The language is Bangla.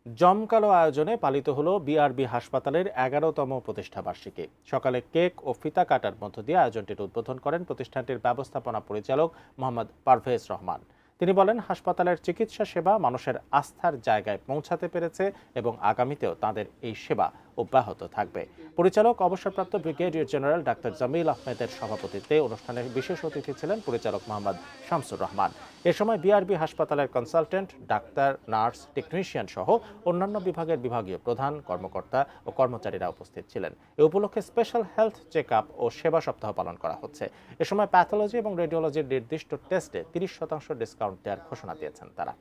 জমকালো আয়োজনে পালিত হলো বিআরবি হাসপাতালের 11তম প্রতিষ্ঠাবার্ষিকী। সকালে কেক ও ফিতা কাটার মধ্য দিয়ে আয়োজনটির উদ্বোধন করেন প্রতিষ্ঠানটির ব্যবস্থাপনা পরিচালক মোহাম্মদ পারভেজ রহমান। তিনি বলেন, হাসপাতালের চিকিৎসা সেবা মানুষের আস্থার জায়গায় পৌঁছাতে পেরেছে এবং আগামীতেও তাদের এই সেবা অব্যাহত থাকবে। পরিচালক অবসরপ্রাপ্ত ব্রিগেডিয়ার জেনারেল ডাক্তার জামিল আহমেদের সভাপতিত্বে অনুষ্ঠানের বিশেষ অতিথি ছিলেন পরিচালক মোহাম্মদ শামসুর রহমান। এ সময় বিআরবি হাসপাতালের কনসালটেন্ট, ডাক্তার, নার্স, টেকনিশিয়ান সহ অন্যান্য বিভাগের বিভাগীয় প্রধান, কর্মকর্তা ও কর্মচারীরা উপস্থিত ছিলেন। এ উপলক্ষে স্পেশাল হেলথ চেক আপ ও সেবা সপ্তাহ পালন করা হচ্ছে। এ সময় প্যাথোলজি এবং রেডিওলজির নির্দিষ্ট টেস্টে 30% ডিসকাউন্ট দেওয়ার ঘোষণা দিয়েছেন তারা।